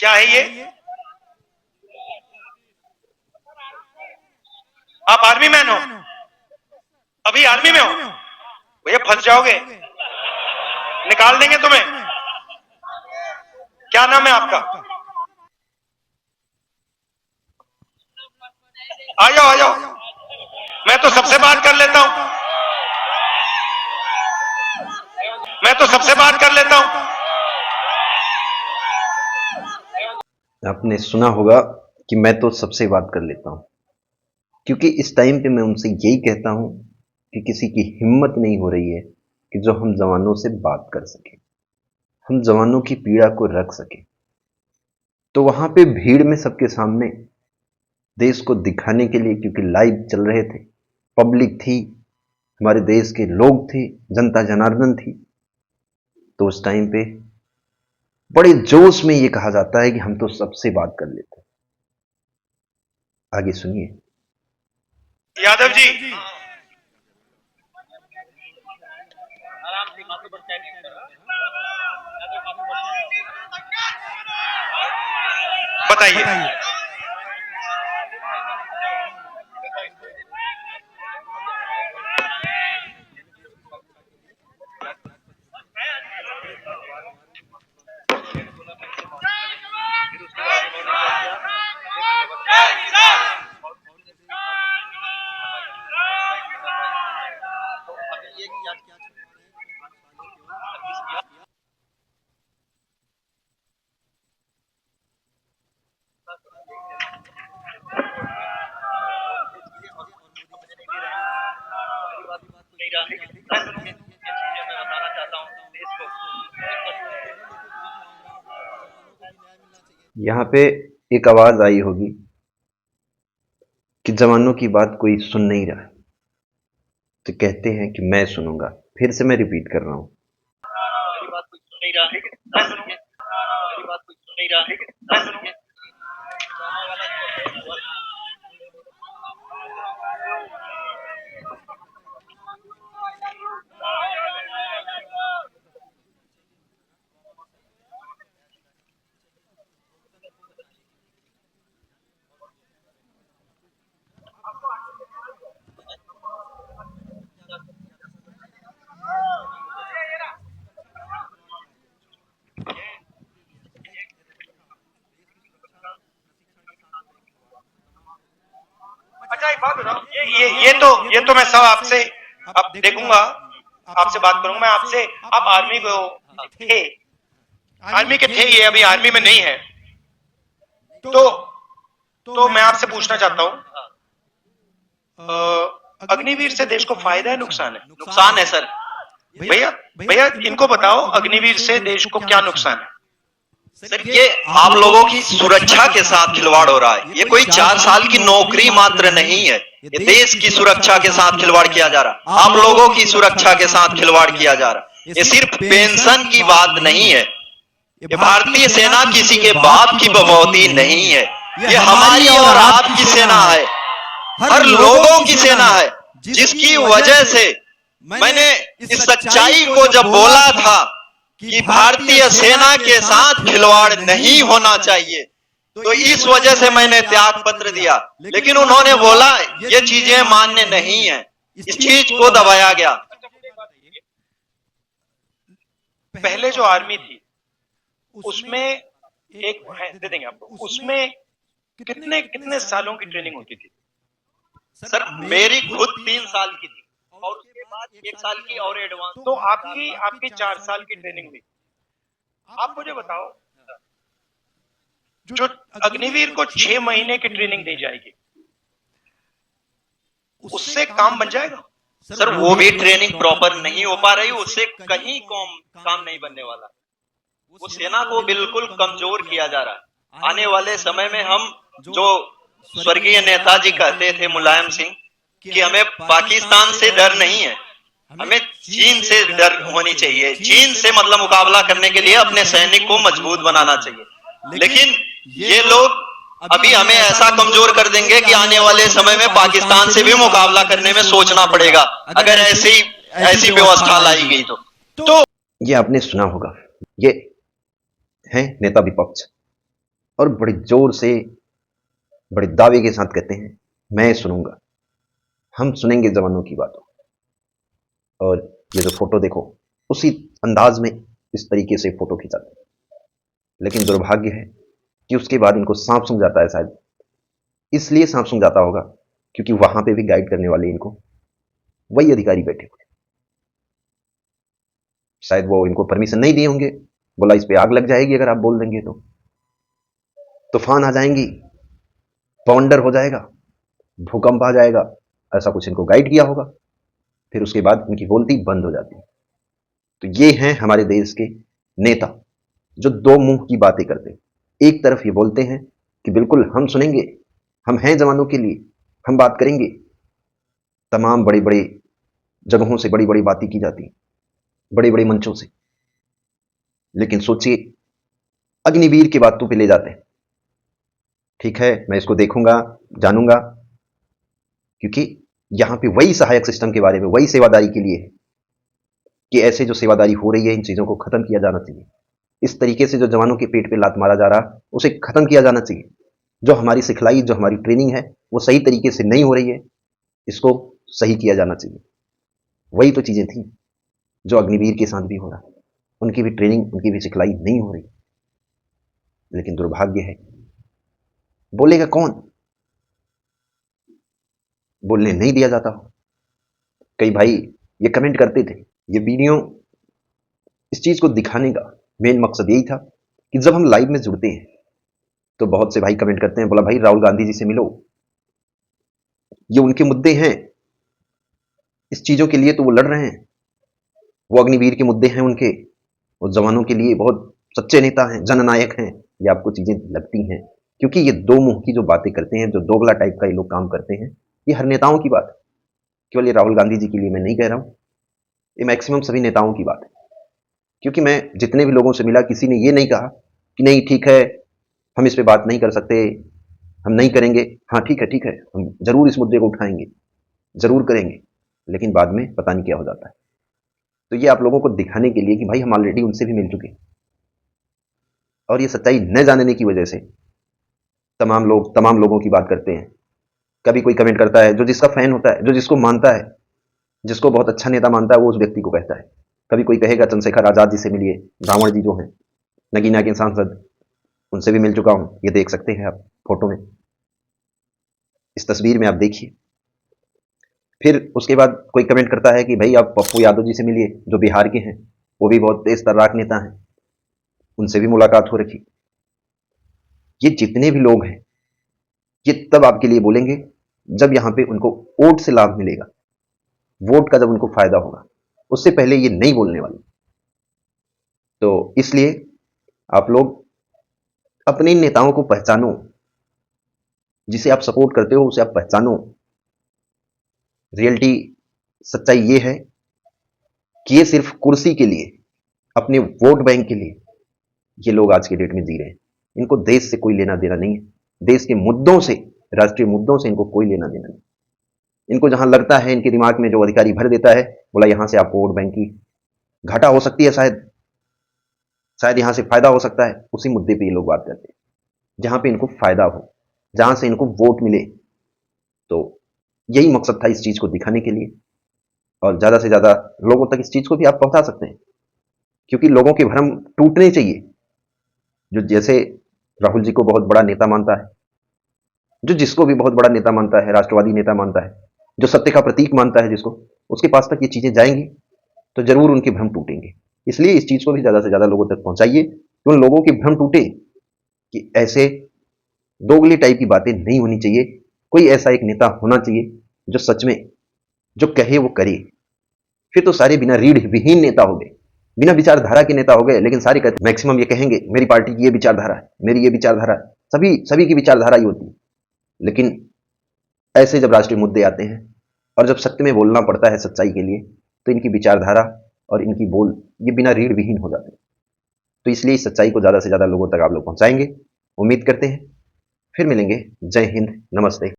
क्या है ये? आप आर्मी मैन हो? अभी आर्मी में हो? भैया फंस जाओगे, निकाल देंगे तुम्हें। क्या नाम है आपका? आ जाओ आ जाओ, मैं तो सबसे बात कर लेता हूं, मैं तो सबसे बात कर लेता हूं। आपने सुना होगा कि मैं तो सबसे बात कर लेता हूं, क्योंकि इस टाइम पे मैं उनसे यही कहता हूं कि किसी की हिम्मत नहीं हो रही है कि जो हम जवानों से बात कर सके, हम जवानों की पीड़ा को रख सके। तो वहां पे भीड़ में सबके सामने देश को दिखाने के लिए, क्योंकि लाइव चल रहे थे, पब्लिक थी, हमारे देश के लोग थे, जनता जनार्दन थी, तो उस टाइम पे बड़े जोश में ये कहा जाता है कि हम तो सबसे बात कर लेते हैं। आगे सुनिए। यादव जी, बताइए। यहां पे एक आवाज आई होगी कि जवानों की बात कोई सुन नहीं रहा, तो कहते हैं कि मैं सुनूंगा। फिर से मैं रिपीट कर रहा हूं। अच्छा एक बात बताओ, ये तो मैं सब आपसे अब देखूंगा, आपसे बात करूंगा मैं आपसे। आप आर्मी को थे, आर्मी के थे, ये अभी आर्मी में नहीं है, तो मैं आपसे पूछना चाहता हूं, अग्निवीर से देश को फायदा है नुकसान है? नुकसान है सर। भैया भैया इनको बताओ अग्निवीर से देश को क्या नुकसान है? सर ये आप लोगों की सुरक्षा के साथ खिलवाड़ हो रहा है। ये कोई 4 साल की नौकरी मात्र नहीं है, ये देश की सुरक्षा के साथ खिलवाड़ किया जा रहा है। आप लोगों की सुरक्षा के साथ खिलवाड़ किया जा रहा है। ये सिर्फ पेंशन की बात नहीं है, ये भारतीय सेना किसी के बाप की बमौती नहीं है, ये हमारी और आपकी सेना है, हर लोगों की सेना है, जिसकी वजह से मैंने इस सच्चाई को जब बोला था कि भारतीय सेना के साथ खिलवाड़ नहीं होना चाहिए, तो इस वजह से मैंने त्याग पत्र दिया। लेकिन उन्होंने बोला ये चीजें मान्य नहीं है, इस चीज को दबाया गया। पहले जो आर्मी थी उसमें एक दे देंगे आपको, उसमें कितने कितने सालों की ट्रेनिंग होती थी? सर मेरी खुद 3 साल की थी और उसके बाद 1 साल की और एडवांस। तो आपकी आपकी 4 साल की ट्रेनिंग हुई। आप मुझे बताओ, जो अग्निवीर को 6 महीने की ट्रेनिंग दी जाएगी, उससे काम बन जाएगा? सर वो भी ट्रेनिंग प्रॉपर नहीं हो पा रही, उससे कहीं काम नहीं बनने वाला। वो सेना को बिल्कुल कमजोर किया जा रहा है। आने वाले समय में हम जो स्वर्गीय नेताजी कहते थे मुलायम सिंह कि हमें पाकिस्तान से डर नहीं है, हमें चीन से डर होनी चाहिए। चीन से मतलब मुकाबला करने के लिए अपने सैनिक को मजबूत बनाना चाहिए। लेकिन ये लोग अभी हमें ऐसा कमजोर कर देंगे कि आने वाले समय में पाकिस्तान से भी मुकाबला करने में सोचना पड़ेगा, अगर ऐसी व्यवस्था लाई गई तो। ये आपने सुना होगा, ये है नेता विपक्ष, और बड़े जोर से, बड़े दावे के साथ कहते हैं, मैं सुनूंगा, हम सुनेंगे जवानों की बातों। और ये जो फोटो देखो, उसी अंदाज में इस तरीके से फोटो खिंचाते हैं। लेकिन दुर्भाग्य है कि उसके बाद इनको सांप सूंघ जाता है। शायद इसलिए सांप सूंघ जाता होगा क्योंकि वहां पे भी गाइड करने वाले इनको वही अधिकारी बैठे हुए। शायद वो इनको परमिशन नहीं दिए होंगे, बोला इस पे आग लग जाएगी अगर आप बोल देंगे तो, तूफान आ जाएंगी, बवंडर हो जाएगा, भूकंप आ जाएगा, ऐसा कुछ इनको गाइड किया होगा। फिर उसके बाद इनकी बोलती बंद हो जाती है। तो ये हैं हमारे देश के नेता जो दो मुंह की बातें करते हैं। एक तरफ ये बोलते हैं कि बिल्कुल हम सुनेंगे, हम हैं जवानों के लिए, हम बात करेंगे, तमाम बड़ी बड़ी जगहों से बड़ी बड़ी बातें की जाती, बड़े बड़े मंचों से। लेकिन सोचिए, अग्निवीर की बातों पे ले जाते हैं। ठीक है, मैं इसको देखूंगा, जानूंगा, क्योंकि यहां पे वही सहायक सिस्टम के बारे में, वही सेवादारी के लिए है कि ऐसे जो सेवादारी हो रही है इन चीजों को खत्म किया जाना चाहिए। इस तरीके से जो जवानों के पेट पे लात मारा जा रहा, उसे खत्म किया जाना चाहिए। जो हमारी सिखलाई, जो हमारी ट्रेनिंग है, वो सही तरीके से नहीं हो रही है, इसको सही किया जाना चाहिए। वही तो चीजें थी जो अग्निवीर के साथ भी हो रहा। उनकी भी ट्रेनिंग, उनकी भी सिखलाई नहीं हो रही। लेकिन दुर्भाग्य है, बोलेगा कौन? बोलने नहीं दिया जाता हो। कई भाई ये कमेंट करते थे, ये वीडियो इस चीज को दिखाने का मेन मकसद यही था कि जब हम लाइव में जुड़ते हैं तो बहुत से भाई कमेंट करते हैं, बोला भाई राहुल गांधी जी से मिलो, ये उनके मुद्दे हैं, इस चीजों के लिए तो वो लड़ रहे हैं, वो अग्निवीर के मुद्दे हैं उनके, वो जवानों के लिए बहुत सच्चे नेता हैं, जननायक हैं। ये आपको चीजें लगती हैं क्योंकि ये दो मुंह की जो बातें करते हैं, जो दोगला टाइप का ये लोग काम करते हैं, ये हर नेताओं की बात है। केवल ये राहुल गांधी जी के लिए मैं नहीं कह रहा हूं, ये मैक्सिमम सभी नेताओं की बात है। क्योंकि मैं जितने भी लोगों से मिला, किसी ने ये नहीं कहा कि नहीं ठीक है, हम इस पे बात नहीं कर सकते, हम नहीं करेंगे। हाँ ठीक है, हम जरूर इस मुद्दे को उठाएंगे, जरूर करेंगे, लेकिन बाद में पता नहीं क्या हो जाता है। तो ये आप लोगों को दिखाने के लिए कि भाई हम ऑलरेडी उनसे भी मिल चुके हैं, और ये सच्चाई न जानने की वजह से तमाम लोगों की बात करते हैं। कभी कोई कमेंट करता है, जो जिसका फैन होता है, जो जिसको मानता है, जिसको बहुत अच्छा नेता मानता है, वो उस व्यक्ति को कहता है। कभी कोई कहेगा चंद्रशेखर आजाद जी से मिलिए, रावण जी जो हैं, नगीना के सांसद, उनसे भी मिल चुका हूं। ये देख सकते हैं आप फोटो में, इस तस्वीर में आप देखिए। फिर उसके बाद कोई कमेंट करता है कि भाई आप पप्पू यादव जी से मिलिए, जो बिहार के हैं, वो भी बहुत तेज तर्राक नेता हैं, उनसे भी मुलाकात हो रखी। ये जितने भी लोग हैं, ये तब आपके लिए बोलेंगे जब यहां पे उनको वोट से लाभ मिलेगा, वोट का जब उनको फायदा होगा। उससे पहले ये नहीं बोलने वाले। तो इसलिए आप लोग अपने नेताओं को पहचानो, जिसे आप सपोर्ट करते हो उसे आप पहचानो। रियलिटी, सच्चाई ये है कि ये सिर्फ कुर्सी के लिए, अपने वोट बैंक के लिए ये लोग आज के डेट में जी रहे हैं। इनको देश से कोई लेना देना नहीं है, देश के मुद्दों से, राष्ट्रीय मुद्दों से इनको कोई लेना देना नहीं। इनको जहां लगता है, इनके दिमाग में जो अधिकारी भर देता है, बोला यहां से आपको वोट बैंक की घाटा हो सकती है, शायद यहां से फायदा हो सकता है, उसी मुद्दे पे ये लोग बात करते हैं। जहां पे इनको फायदा हो, जहां से इनको वोट मिले। तो यही मकसद था इस चीज को दिखाने के लिए, और ज्यादा से ज्यादा लोगों तक इस चीज को भी आप पहुंचा सकते हैं, क्योंकि लोगों के भ्रम टूटने चाहिए। जो जैसे राहुल जी को बहुत बड़ा नेता मानता है, जो जिसको भी बहुत बड़ा नेता मानता है, राष्ट्रवादी नेता मानता है, जो सत्य का प्रतीक मानता है जिसको, उसके पास तक ये चीजें जाएंगी तो जरूर उनके भ्रम टूटेंगे। इसलिए इस चीज को भी ज्यादा से ज्यादा लोगों तक पहुंचाइए कि उन लोगों के भ्रम टूटे कि ऐसे दोगली टाइप की बातें नहीं होनी चाहिए। कोई ऐसा एक नेता होना चाहिए जो सच में जो कहे वो करे। फिर तो सारे बिना रीढ़ विहीन नेता हो गए, बिना विचारधारा के नेता हो गए। लेकिन सारे कहते, मैक्सिमम ये कहेंगे मेरी पार्टी की ये विचारधारा है, मेरी ये विचारधारा है, सभी की विचारधारा ही होती है। लेकिन ऐसे जब राष्ट्रीय मुद्दे आते हैं और जब सत्य में बोलना पड़ता है सच्चाई के लिए, तो इनकी विचारधारा और इनकी बोल ये बिना रीढ़ विहीन हो जाते हैं। तो इसलिए इस सच्चाई को ज्यादा से ज्यादा लोगों तक आप लोग पहुंचाएंगे, उम्मीद करते हैं। फिर मिलेंगे। जय हिंद, नमस्ते।